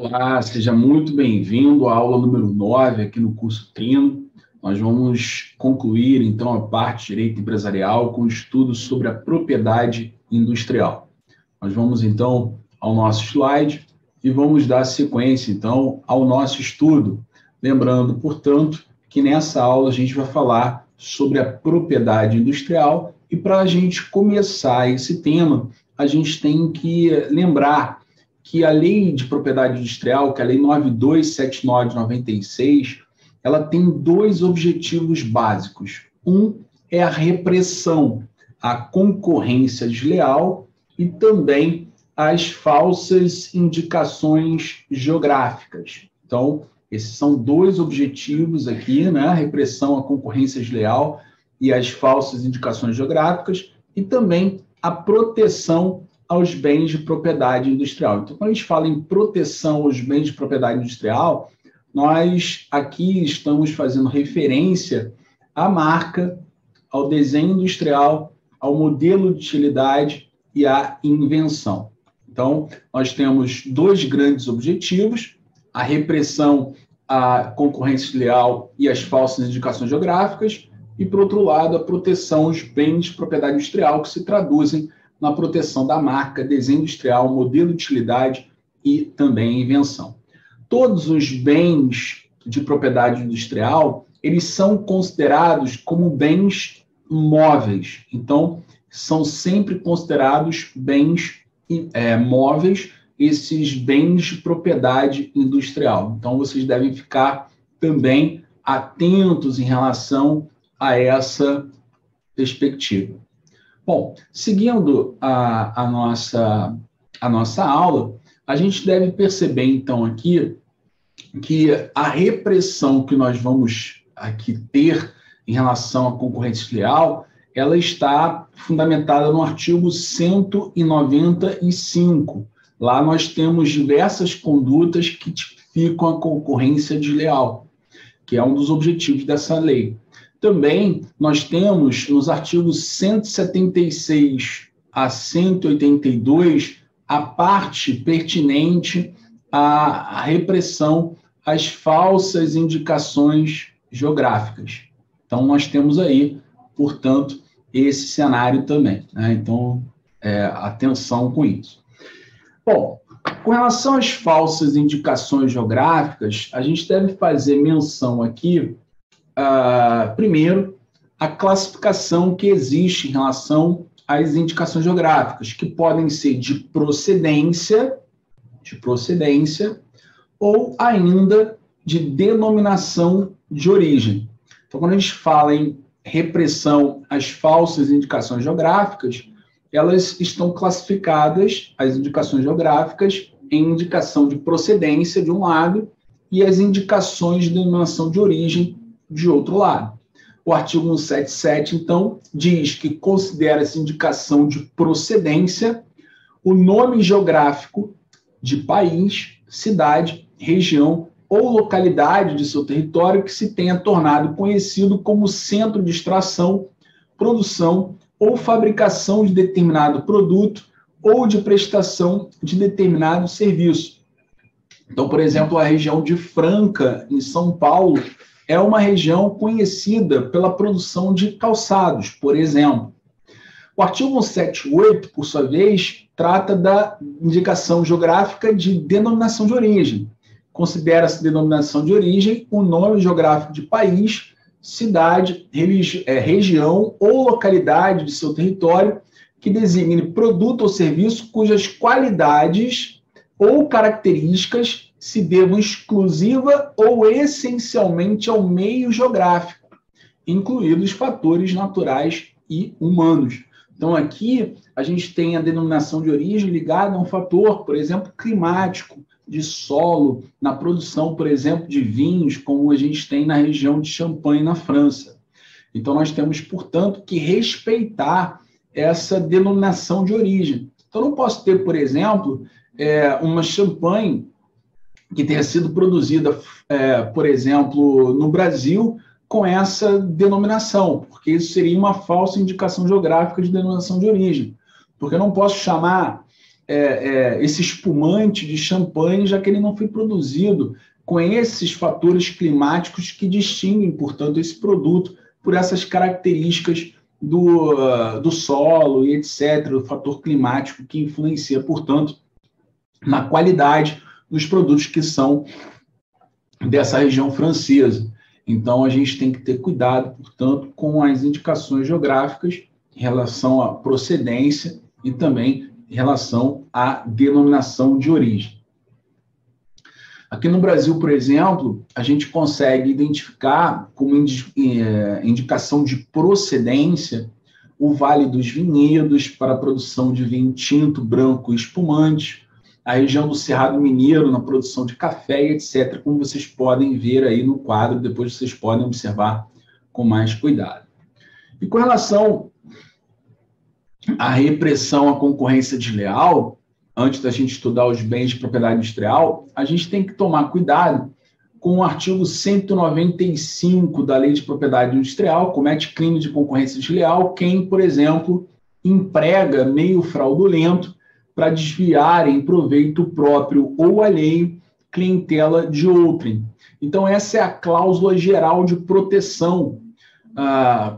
Olá, seja muito bem-vindo à aula número 9 aqui no curso Trino. Nós vamos concluir, então, a parte de Direito Empresarial com estudos sobre a propriedade industrial. Nós vamos, então, ao nosso slide e vamos dar sequência, então, ao nosso estudo. Lembrando, portanto, que nessa aula a gente vai falar sobre a propriedade industrial e para a gente começar esse tema, a gente tem que lembrar que a Lei de Propriedade Industrial, que é a Lei 9279 de 96, ela tem dois objetivos básicos. Um é a repressão à concorrência desleal e também às falsas indicações geográficas. Então, esses são dois objetivos aqui, né? A repressão à concorrência desleal e às falsas indicações geográficas e também a proteção aos bens de propriedade industrial. Então, quando a gente fala em proteção aos bens de propriedade industrial, nós aqui estamos fazendo referência à marca, ao desenho industrial, ao modelo de utilidade e à invenção. Então, nós temos dois grandes objetivos, a repressão à concorrência desleal e às falsas indicações geográficas, e, por outro lado, a proteção aos bens de propriedade industrial, que se traduzem na proteção da marca, desenho industrial, modelo de utilidade e também invenção. Todos os bens de propriedade industrial, eles são considerados como bens móveis. Então, são sempre considerados bens móveis, esses bens de propriedade industrial. Então, vocês devem ficar também atentos em relação a essa perspectiva. Bom, seguindo a nossa aula, a gente deve perceber, então, aqui, que a repressão que nós vamos aqui ter em relação à concorrência desleal, ela está fundamentada no artigo 195. Lá nós temos diversas condutas que tipificam a concorrência desleal, que é um dos objetivos dessa lei. Também nós temos nos artigos 176 a 182 a parte pertinente à repressão às falsas indicações geográficas. Então, nós temos aí, portanto, esse cenário também, né? Então, atenção com isso. Bom, com relação às falsas indicações geográficas, a gente deve fazer menção aqui primeiro, a classificação que existe em relação às indicações geográficas, que podem ser de procedência ou ainda de denominação de origem. Então, quando a gente fala em repressão às falsas indicações geográficas, elas estão classificadas, as indicações geográficas, em indicação de procedência, de um lado, e as indicações de denominação de origem, de outro lado. O artigo 177, então, diz que considera-se indicação de procedência o nome geográfico de país, cidade, região ou localidade de seu território que se tenha tornado conhecido como centro de extração, produção ou fabricação de determinado produto ou de prestação de determinado serviço. Então, por exemplo, a região de Franca, em São Paulo, é uma região conhecida pela produção de calçados, por exemplo. O artigo 178, por sua vez, trata da indicação geográfica de denominação de origem. Considera-se denominação de origem o nome geográfico de país, cidade, região ou localidade de seu território que designe produto ou serviço cujas qualidades ou características se devam exclusiva ou essencialmente ao meio geográfico, incluídos fatores naturais e humanos. Então, aqui a gente tem a denominação de origem ligada a um fator, por exemplo, climático, de solo, na produção, por exemplo, de vinhos, como a gente tem na região de Champagne, na França. Então, nós temos, portanto, que respeitar essa denominação de origem. Então, eu não posso ter, por exemplo, uma champanhe que tenha sido produzida, por exemplo, no Brasil, com essa denominação, porque isso seria uma falsa indicação geográfica de denominação de origem. Porque eu não posso chamar esse espumante de champanhe, já que ele não foi produzido com esses fatores climáticos que distinguem, portanto, esse produto por essas características do solo e etc., o fator climático que influencia, portanto, na qualidade dos produtos que são dessa região francesa. Então, a gente tem que ter cuidado, portanto, com as indicações geográficas em relação à procedência e também em relação à denominação de origem. Aqui no Brasil, por exemplo, a gente consegue identificar como indicação de procedência o Vale dos Vinhedos para a produção de vinho tinto, branco e espumante, a região do Cerrado Mineiro na produção de café, etc., como vocês podem ver aí no quadro, depois vocês podem observar com mais cuidado. E com relação à repressão à concorrência desleal, antes da gente estudar os bens de propriedade industrial, a gente tem que tomar cuidado com o artigo 195 da Lei de Propriedade Industrial, comete crime de concorrência desleal quem, por exemplo, emprega meio fraudulento para desviar em proveito próprio ou alheio clientela de outrem. Então, essa é a cláusula geral de proteção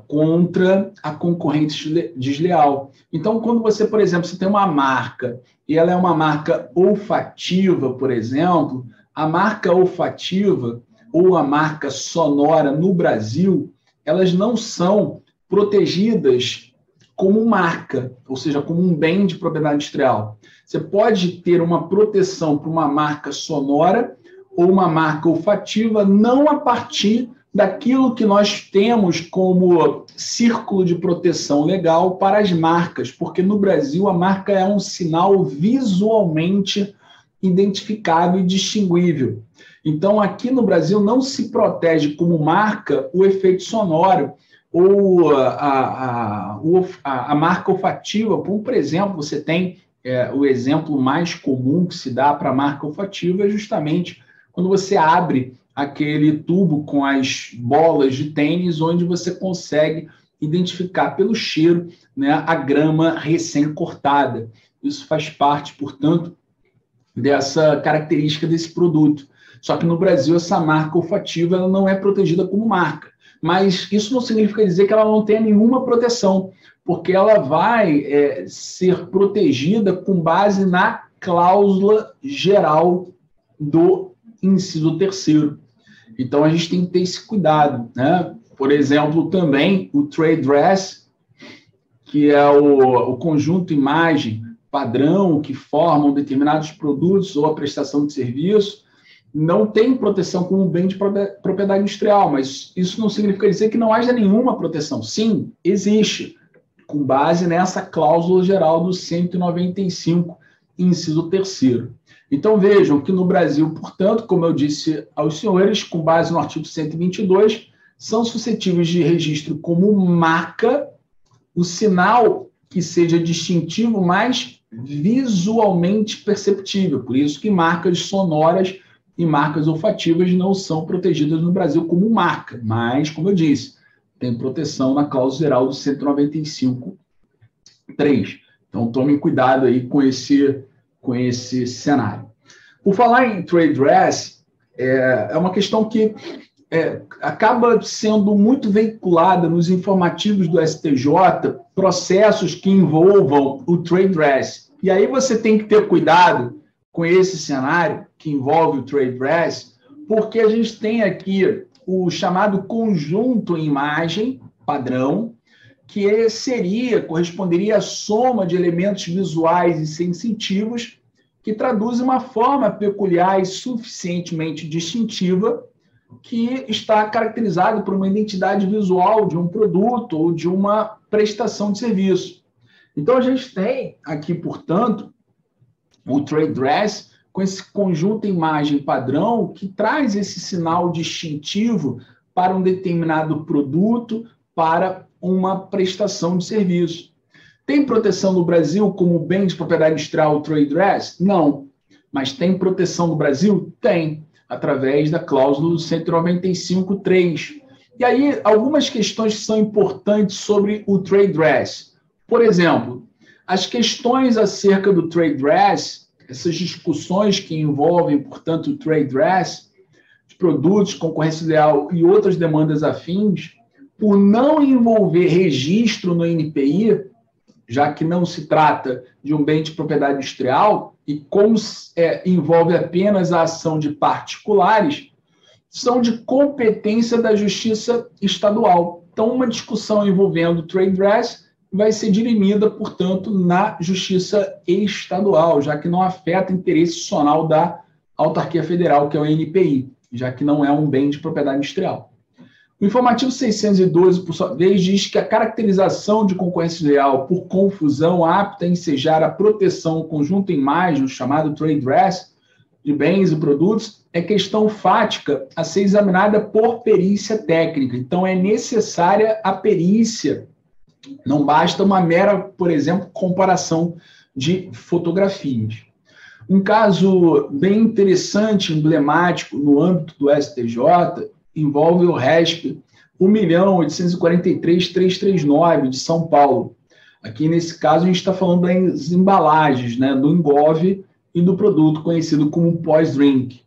contra a concorrência desleal. Então, quando você, por exemplo, você tem uma marca e ela é uma marca olfativa, por exemplo, a marca olfativa ou a marca sonora no Brasil, elas não são protegidas como marca, ou seja, como um bem de propriedade industrial. Você pode ter uma proteção para uma marca sonora ou uma marca olfativa, não a partir daquilo que nós temos como círculo de proteção legal para as marcas, porque no Brasil a marca é um sinal visualmente identificável e distinguível. Então, aqui no Brasil não se protege como marca o efeito sonoro ou a marca olfativa. Por exemplo, você tem o exemplo mais comum que se dá para a marca olfativa é justamente quando você abre aquele tubo com as bolas de tênis, onde você consegue identificar pelo cheiro, né, a grama recém-cortada. Isso faz parte, portanto, dessa característica desse produto. Só que no Brasil essa marca olfativa ela não é protegida como marca. Mas isso não significa dizer que ela não tenha nenhuma proteção, porque ela vai ser protegida com base na cláusula geral do inciso 3º. Então, a gente tem que ter esse cuidado, né? Por exemplo, também o trade dress, que é o conjunto imagem padrão que formam determinados produtos ou a prestação de serviço, não tem proteção como bem de propriedade industrial, mas isso não significa dizer que não haja nenhuma proteção. Sim, existe, com base nessa cláusula geral do 195, inciso 3º. Então, vejam que no Brasil, portanto, como eu disse aos senhores, com base no artigo 122, são suscetíveis de registro como marca o sinal que seja distintivo, mas visualmente perceptível. Por isso que marcas sonoras e marcas olfativas não são protegidas no Brasil como marca, mas, como eu disse, tem proteção na cláusula geral do 195.3. Então, tomem cuidado aí com esse cenário. Por falar em trade dress, é uma questão que acaba sendo muito veiculada nos informativos do STJ, processos que envolvam o trade dress. E aí você tem que ter cuidado com esse cenário que envolve o trade dress, porque a gente tem aqui o chamado conjunto imagem padrão, que corresponderia à soma de elementos visuais e sensitivos que traduzem uma forma peculiar e suficientemente distintiva que está caracterizado por uma identidade visual de um produto ou de uma prestação de serviço. Então, a gente tem aqui, portanto, o trade dress com esse conjunto imagem padrão que traz esse sinal distintivo para um determinado produto, para uma prestação de serviço. Tem proteção no Brasil como bem de propriedade industrial o trade dress? Não. Mas tem proteção no Brasil? Tem, através da cláusula 195.3. E aí, algumas questões que são importantes sobre o trade dress. Por exemplo, As questões acerca do trade dress, essas discussões que envolvem, portanto, o trade dress, de produtos, concorrência leal e outras demandas afins, por não envolver registro no NPI, já que não se trata de um bem de propriedade industrial, e como envolve apenas a ação de particulares, são de competência da Justiça Estadual. Então, uma discussão envolvendo trade dress vai ser dirimida, portanto, na Justiça Estadual, já que não afeta interesse institucional da autarquia federal, que é o NPI, já que não é um bem de propriedade industrial. O informativo 612, por sua vez, diz que a caracterização de concorrência leal por confusão apta a ensejar a proteção conjunta em imagem, o chamado trade dress, de bens e produtos, é questão fática a ser examinada por perícia técnica. Então, é necessária a perícia. Não basta uma mera, por exemplo, comparação de fotografias. Um caso bem interessante, emblemático, no âmbito do STJ, envolve o RESP 1.843.339 de São Paulo. Aqui, nesse caso, a gente está falando das embalagens, né, do engove e do produto conhecido como pós-drink.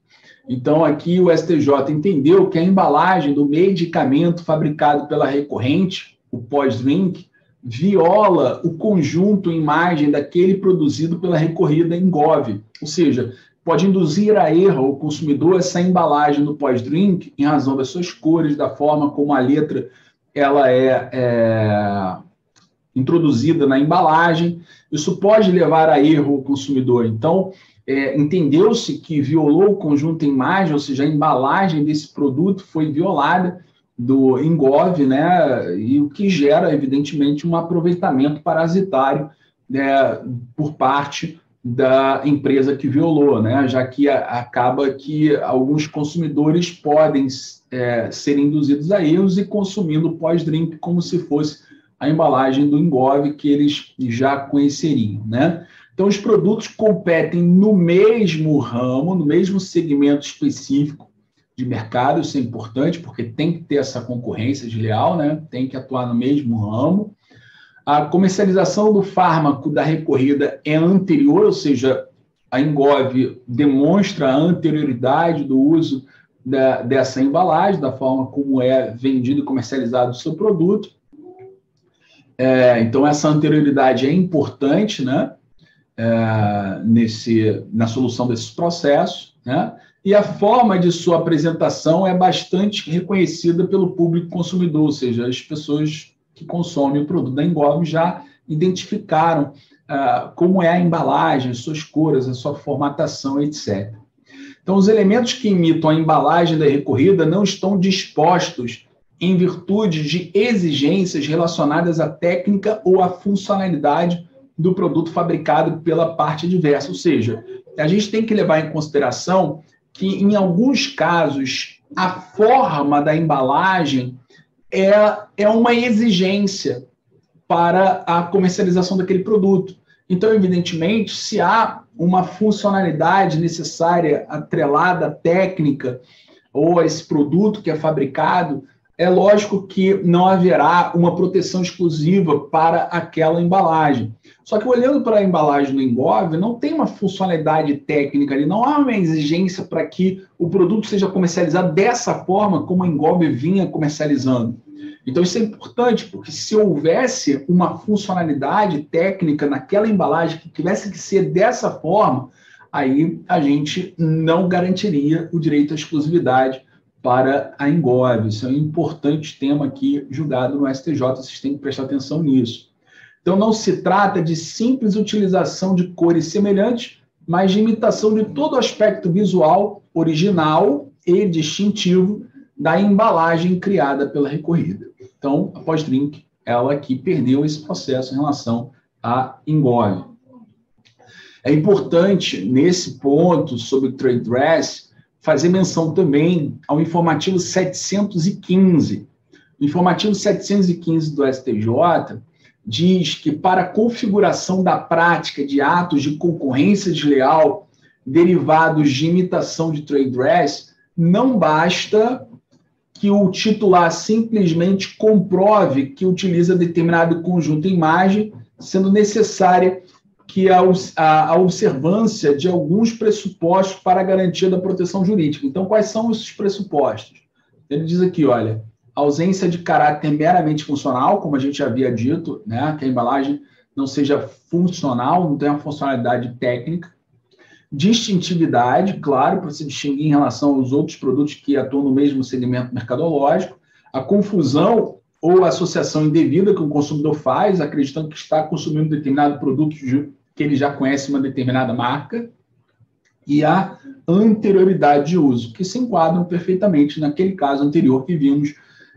Então, aqui o STJ entendeu que a embalagem do medicamento fabricado pela recorrente, o pós-drink, viola o conjunto imagem daquele produzido pela recorrida engove. Ou seja, pode induzir a erro ao consumidor essa embalagem do pós-drink em razão das suas cores, da forma como a letra ela é introduzida na embalagem. Isso pode levar a erro ao consumidor. Então, entendeu-se que violou o conjunto imagem, ou seja, a embalagem desse produto foi violada do engove, né? E o que gera, evidentemente, um aproveitamento parasitário, né, por parte da empresa que violou, né? Já que acaba que alguns consumidores podem ser induzidos a erros e consumindo o pós-drink como se fosse a embalagem do engove que eles já conheceriam, né? Então, os produtos competem no mesmo ramo, no mesmo segmento específico de mercado. Isso é importante, porque tem que ter essa concorrência desleal, né? Tem que atuar no mesmo ramo. A comercialização do fármaco da recorrida é anterior, ou seja, a engove demonstra a anterioridade do uso dessa embalagem, da forma como é vendido e comercializado o seu produto. Então, essa anterioridade é importante, né? Na solução desses processos, né? E a forma de sua apresentação é bastante reconhecida pelo público consumidor, ou seja, as pessoas que consomem o produto da engove já identificaram como é a embalagem, as suas cores, a sua formatação, etc. Então, os elementos que imitam a embalagem da recorrida não estão dispostos em virtude de exigências relacionadas à técnica ou à funcionalidade do produto fabricado pela parte adversa. Ou seja, a gente tem que levar em consideração que, em alguns casos, a forma da embalagem é uma exigência para a comercialização daquele produto. Então, evidentemente, se há uma funcionalidade necessária atrelada à técnica ou a esse produto que é fabricado, é lógico que não haverá uma proteção exclusiva para aquela embalagem. Só que, olhando para a embalagem do engove, não tem uma funcionalidade técnica ali, não há uma exigência para que o produto seja comercializado dessa forma como o engove vinha comercializando. Então, isso é importante, porque se houvesse uma funcionalidade técnica naquela embalagem que tivesse que ser dessa forma, aí a gente não garantiria o direito à exclusividade para a engove. Isso é um importante tema aqui julgado no STJ, vocês têm que prestar atenção nisso. Então, não se trata de simples utilização de cores semelhantes, mas de imitação de todo o aspecto visual, original e distintivo da embalagem criada pela recorrida. Então, a pós-drink, ela aqui perdeu esse processo em relação à engove. É importante, nesse ponto, sobre o trade dress, fazer menção também ao informativo 715. O informativo 715 do STJ diz que, para a configuração da prática de atos de concorrência desleal derivados de imitação de trade dress, não basta que o titular simplesmente comprove que utiliza determinado conjunto de imagem sendo necessária que a observância de alguns pressupostos para a garantia da proteção jurídica. Então, quais são esses pressupostos? Ele diz aqui, olha, ausência de caráter meramente funcional, como a gente já havia dito, né, que a embalagem não seja funcional, não tenha uma funcionalidade técnica. Distintividade, claro, para se distinguir em relação aos outros produtos que atuam no mesmo segmento mercadológico. A confusão ou associação indevida que o consumidor faz, acreditando que está consumindo determinado produto que ele já conhece uma determinada marca. E a anterioridade de uso, que se enquadram perfeitamente naquele caso anterior que vimos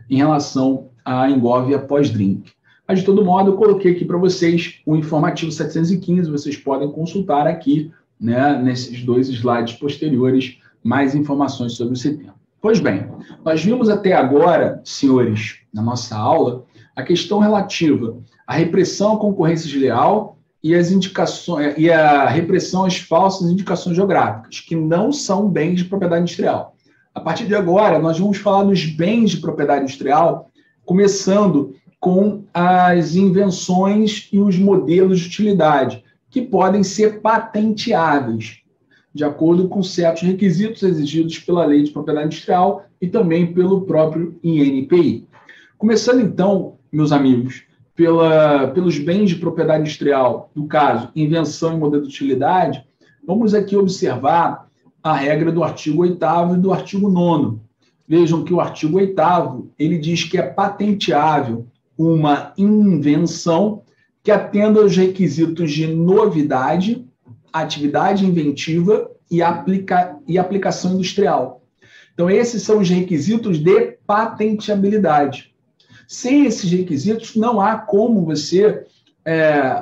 em relação à engove e a pós-drink. Mas, de todo modo, eu coloquei aqui para vocês o informativo 715, vocês podem consultar aqui, né, nesses 2 slides posteriores, mais informações sobre esse tema. Pois bem, nós vimos até agora, senhores, na nossa aula, a questão relativa à repressão à concorrência desleal e a repressão às falsas indicações geográficas, que não são bens de propriedade industrial. A partir de agora, nós vamos falar dos bens de propriedade industrial, começando com as invenções e os modelos de utilidade, que podem ser patenteáveis, de acordo com certos requisitos exigidos pela Lei de Propriedade Industrial e também pelo próprio INPI. Começando, então, meus amigos, pelos bens de propriedade industrial, no caso, invenção e modelo de utilidade, vamos aqui observar a regra do artigo 8º e do artigo 9º. Vejam que o artigo 8º, ele diz que é patenteável uma invenção que atenda aos requisitos de novidade, atividade inventiva e aplicação industrial. Então, esses são os requisitos de patenteabilidade. Sem esses requisitos, não há como você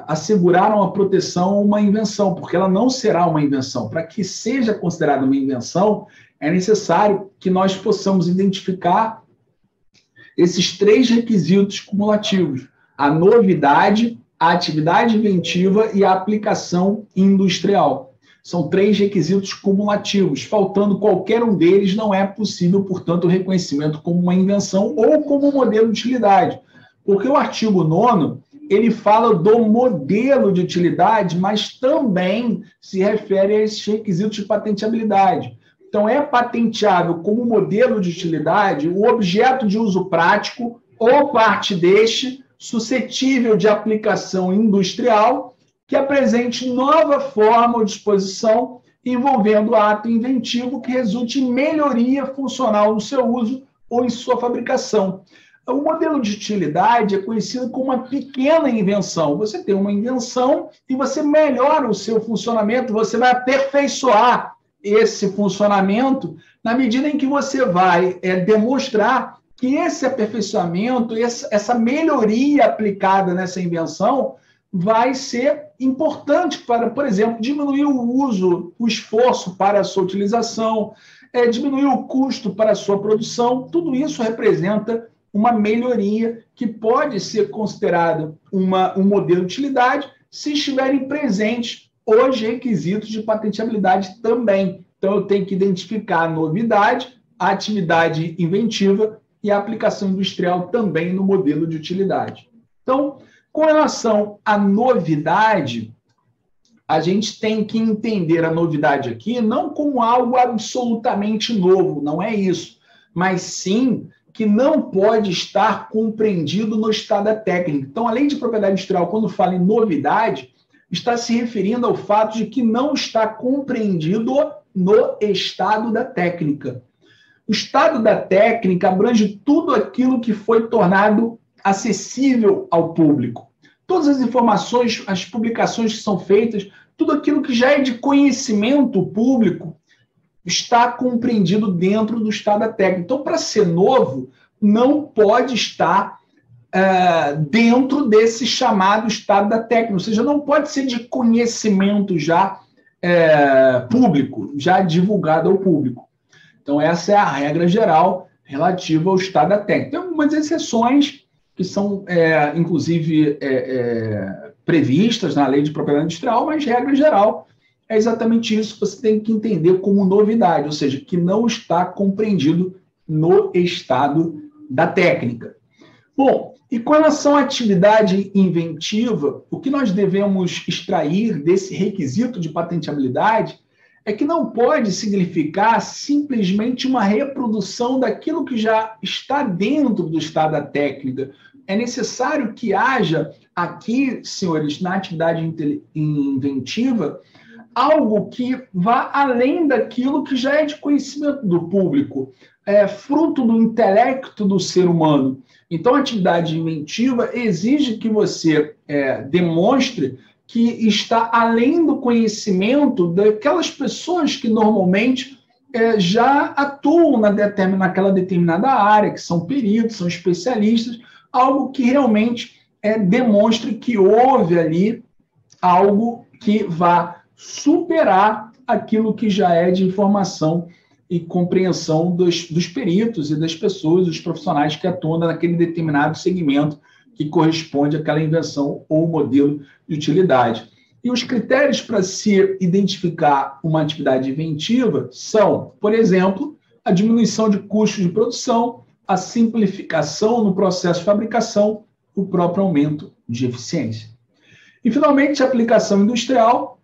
assegurar uma proteção a uma invenção, porque ela não será uma invenção. Para que seja considerada uma invenção, é necessário que nós possamos identificar esses 3 requisitos cumulativos: a novidade, a atividade inventiva e a aplicação industrial. São 3 requisitos cumulativos. Faltando qualquer um deles, não é possível, portanto, o reconhecimento como uma invenção ou como modelo de utilidade. Porque o artigo 9º, ele fala do modelo de utilidade, mas também se refere a esses requisitos de patenteabilidade. Então, é patenteável como modelo de utilidade o objeto de uso prático ou parte deste suscetível de aplicação industrial que apresente nova forma ou disposição envolvendo ato inventivo que resulte em melhoria funcional no seu uso ou em sua fabricação. O modelo de utilidade é conhecido como uma pequena invenção. Você tem uma invenção e você melhora o seu funcionamento, você vai aperfeiçoar esse funcionamento na medida em que você vai demonstrar que esse aperfeiçoamento, essa melhoria aplicada nessa invenção vai ser importante para, por exemplo, diminuir o uso, o esforço para a sua utilização, diminuir o custo para a sua produção. Tudo isso representa uma melhoria que pode ser considerada um modelo de utilidade se estiverem presentes os requisitos de patenteabilidade também. Então, eu tenho que identificar a novidade, a atividade inventiva e a aplicação industrial também no modelo de utilidade. Então, com relação à novidade, a gente tem que entender a novidade aqui não como algo absolutamente novo, não é isso, mas sim que não pode estar compreendido no estado da técnica. Então, a Lei de Propriedade Industrial, quando fala em novidade, está se referindo ao fato de que não está compreendido no estado da técnica. O estado da técnica abrange tudo aquilo que foi tornado acessível ao público. Todas as informações, as publicações que são feitas, tudo aquilo que já é de conhecimento público está compreendido dentro do estado da técnica. Então, para ser novo, não pode estar dentro desse chamado estado da técnica, ou seja, não pode ser de conhecimento já público, já divulgado ao público. Então, essa é a regra geral relativa ao estado da técnica. Tem algumas exceções que são, inclusive, previstas na Lei de Propriedade Industrial, mas regra geral é exatamente isso que você tem que entender como novidade, ou seja, que não está compreendido no estado da técnica. Bom, E com relação à atividade inventiva, o que nós devemos extrair desse requisito de patenteabilidade é que não pode significar simplesmente uma reprodução daquilo que já está dentro do estado da técnica. É necessário que haja aqui, senhores, na atividade inventiva, algo que vá além daquilo que já é de conhecimento do público, fruto do intelecto do ser humano. Então, a atividade inventiva exige que você demonstre que está além do conhecimento daquelas pessoas que normalmente já atuam naquela determinada área, que são peritos, são especialistas, algo que realmente demonstre que houve ali algo que vá superar aquilo que já é de informação e compreensão dos peritos e das pessoas, dos profissionais que atuam naquele determinado segmento que corresponde àquela invenção ou modelo de utilidade. E os critérios para se identificar uma atividade inventiva são, por exemplo, a diminuição de custos de produção, a simplificação no processo de fabricação, o próprio aumento de eficiência. E, finalmente, a aplicação industrial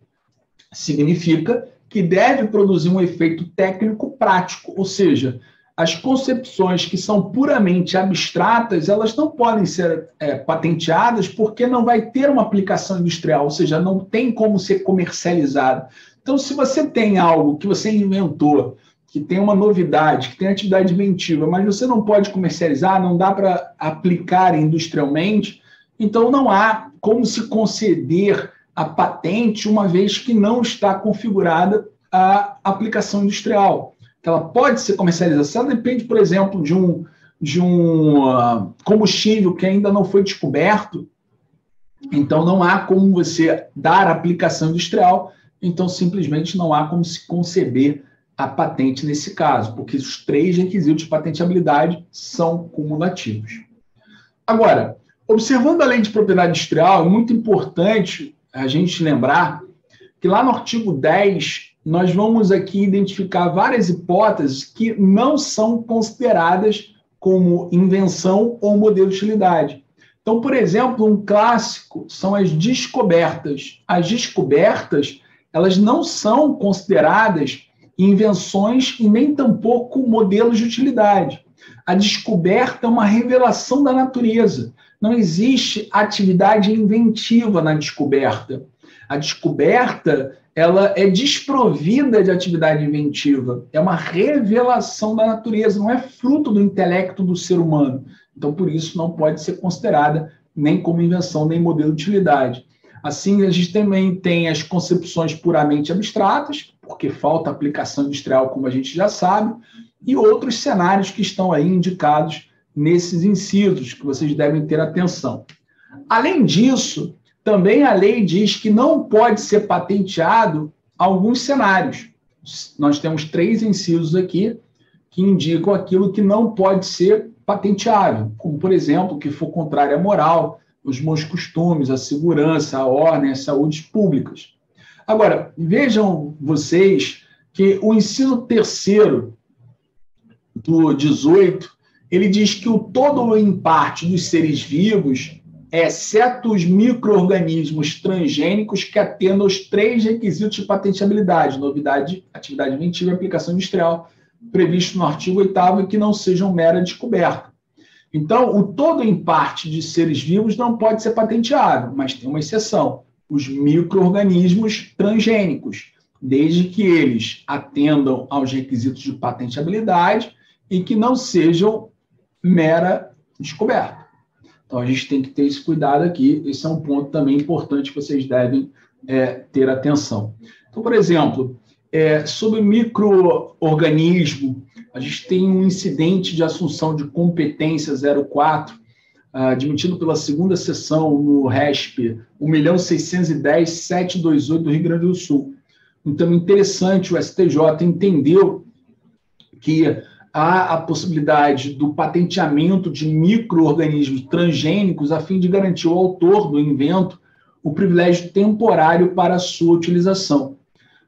significa que deve produzir um efeito técnico prático, ou seja, as concepções que são puramente abstratas, elas não podem ser patenteadas porque não vai ter uma aplicação industrial, ou seja, não tem como ser comercializado. Então, se você tem algo que você inventou, que tem uma novidade, que tem atividade inventiva, mas você não pode comercializar, não dá para aplicar industrialmente, então não há como se conceder a patente, uma vez que não está configurada a aplicação industrial. Ela pode ser comercializada, se ela depende, por exemplo, de um combustível que ainda não foi descoberto, então não há como você dar aplicação industrial, então simplesmente não há como se conceber a patente nesse caso, porque os 3 requisitos de patenteabilidade são cumulativos. Agora, observando a lei de propriedade industrial, é muito importante a gente lembrar que lá no artigo 10, nós vamos aqui identificar várias hipóteses que não são consideradas como invenção ou modelo de utilidade. Então, por exemplo, um clássico são as descobertas. As descobertas, elas não são consideradas invenções e nem tampouco modelos de utilidade. A descoberta é uma revelação da natureza. Não existe atividade inventiva na descoberta. A descoberta, ela é desprovida de atividade inventiva. É uma revelação da natureza, não é fruto do intelecto do ser humano. Então, por isso, não pode ser considerada nem como invenção, nem modelo de utilidade. Assim, a gente também tem as concepções puramente abstratas, porque falta aplicação industrial, como a gente já sabe, e outros cenários que estão aí indicados nesses incisos, que vocês devem ter atenção. Além disso, também a lei diz que não pode ser patenteado alguns cenários. Nós temos 3 incisos aqui que indicam aquilo que não pode ser patenteável, como, por exemplo, o que for contrário à moral, os bons costumes, a segurança, a ordem, as saúdes públicas. Agora, vejam vocês que o inciso 3º do 18, ele diz que o todo ou em parte dos seres vivos, exceto os micro-organismos transgênicos que atendam aos 3 requisitos de patenteabilidade, novidade, atividade inventiva e aplicação industrial, previsto no artigo 8º, e que não sejam mera descoberta. Então, o todo em parte de seres vivos não pode ser patenteado, mas tem uma exceção, os micro-organismos transgênicos, desde que eles atendam aos requisitos de patenteabilidade e que não sejam mera descoberta. Então, a gente tem que ter esse cuidado aqui. Esse é um ponto também importante que vocês devem ter atenção. Então, por exemplo, sobre micro-organismo, a gente tem um incidente de assunção de competência 04, admitido pela 2ª seção no RESP 1.610.728 do Rio Grande do Sul. Então, interessante, o STJ entendeu que há a possibilidade do patenteamento de micro-organismos transgênicos a fim de garantir ao autor do invento o privilégio temporário para a sua utilização.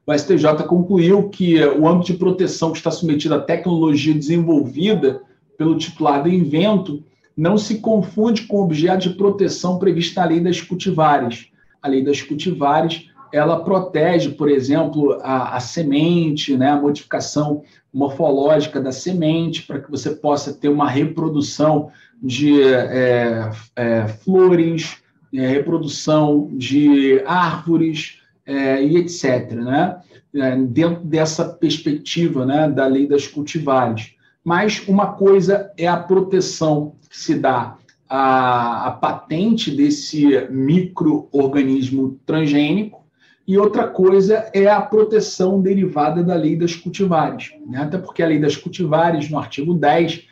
O STJ concluiu que o âmbito de proteção que está submetido à tecnologia desenvolvida pelo titular do invento não se confunde com o objeto de proteção previsto na Lei das Cultivares. A Lei das Cultivares, ela protege, por exemplo, a semente, né, a modificação morfológica da semente, para que você possa ter uma reprodução de flores, reprodução de árvores e etc., né? Dentro dessa perspectiva, né, da Lei das Cultivares. Mas uma coisa é a proteção que se dá à patente desse micro-organismo transgênico, e outra coisa é a proteção derivada da Lei das Cultivares, né? Até porque a Lei das Cultivares, no artigo 10,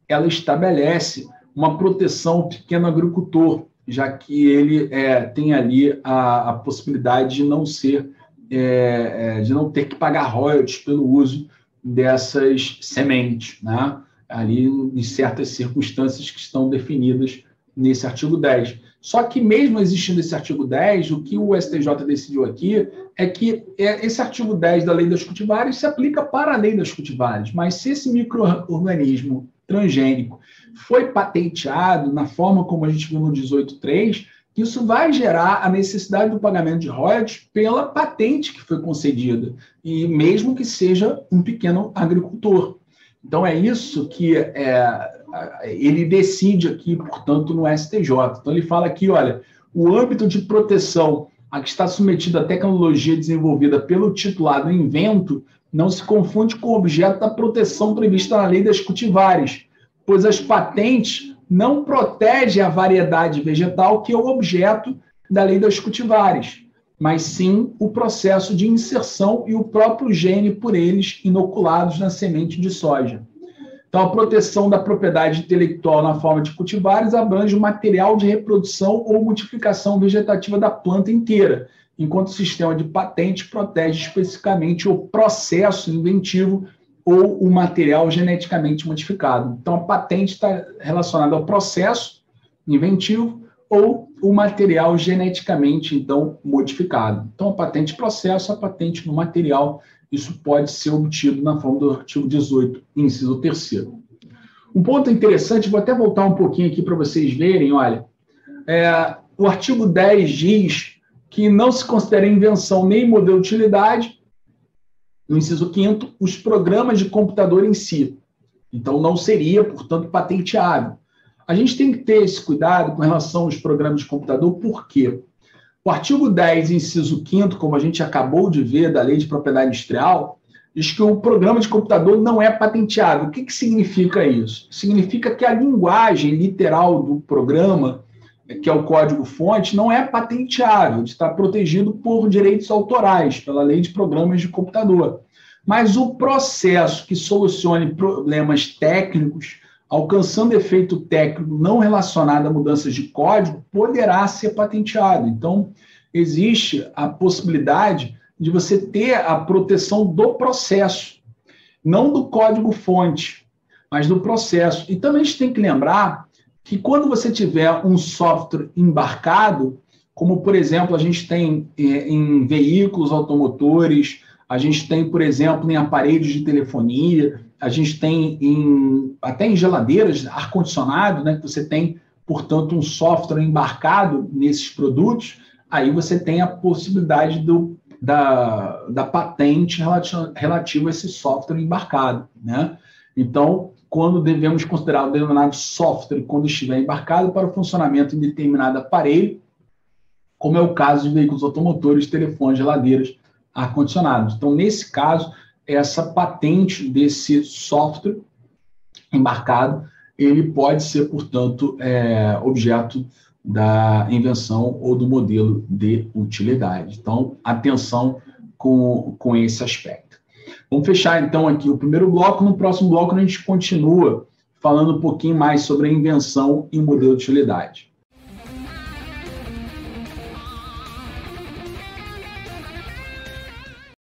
ela estabelece uma proteção ao pequeno agricultor, já que ele tem ali a possibilidade de não ser, de não ter que pagar royalties pelo uso dessas sementes, né? Ali em certas circunstâncias que estão definidas nesse artigo 10. Só que mesmo existindo esse artigo 10, o que o STJ decidiu aqui é que esse artigo 10 da Lei das Cultivares se aplica para a Lei das Cultivares, mas se esse micro-organismo transgênico foi patenteado na forma como a gente viu no 18.3, isso vai gerar a necessidade do pagamento de royalties pela patente que foi concedida, e mesmo que seja um pequeno agricultor. Então, é isso que ele decide aqui, portanto, no STJ. Então, ele fala aqui, olha, o âmbito de proteção a que está submetido a tecnologia desenvolvida pelo titulado invento não se confunde com o objeto da proteção prevista na Lei das Cultivares, pois as patentes não protegem a variedade vegetal que é o objeto da Lei das Cultivares, mas sim o processo de inserção e o próprio gene por eles inoculados na semente de soja. Então, a proteção da propriedade intelectual na forma de cultivares abrange o material de reprodução ou modificação vegetativa da planta inteira, enquanto o sistema de patente protege especificamente o processo inventivo ou o material geneticamente modificado. Então, a patente está relacionada ao processo inventivo ou o material geneticamente, então, modificado. Então, a patente processo, a patente no material, isso pode ser obtido na forma do artigo 18, inciso 3º. Um ponto interessante, vou até voltar um pouquinho aqui para vocês verem, olha, o artigo 10 diz que não se considera invenção nem modelo de utilidade, no inciso 5º, os programas de computador em si. Então, não seria, portanto, patenteável. A gente tem que ter esse cuidado com relação aos programas de computador, por quê? O artigo 10, inciso 5º, como a gente acabou de ver da Lei de Propriedade Industrial, diz que o programa de computador não é patenteável. O que significa isso? Significa que a linguagem literal do programa, que é o código-fonte, não é patenteável, está protegido por direitos autorais, pela Lei de Programas de Computador. Mas o processo que solucione problemas técnicos, alcançando efeito técnico não relacionado a mudanças de código, poderá ser patenteado. Então, existe a possibilidade de você ter a proteção do processo, não do código-fonte, mas do processo. E também a gente tem que lembrar que quando você tiver um software embarcado, como, por exemplo, a gente tem em veículos automotores, a gente tem, por exemplo, em aparelhos de telefonia, a gente tem até em geladeiras, ar-condicionado, né, que você tem, portanto, um software embarcado nesses produtos, aí você tem a possibilidade da patente relativa a esse software embarcado, né? Então, quando devemos considerar o denominado software quando estiver embarcado para o funcionamento em determinado aparelho, como é o caso de veículos automotores, telefones, geladeiras, ar-condicionados. Então, nesse caso, essa patente desse software embarcado, ele pode ser, portanto, objeto da invenção ou do modelo de utilidade. Então, atenção com esse aspecto. Vamos fechar, então, aqui o primeiro bloco. No próximo bloco, a gente continua falando um pouquinho mais sobre a invenção e o modelo de utilidade.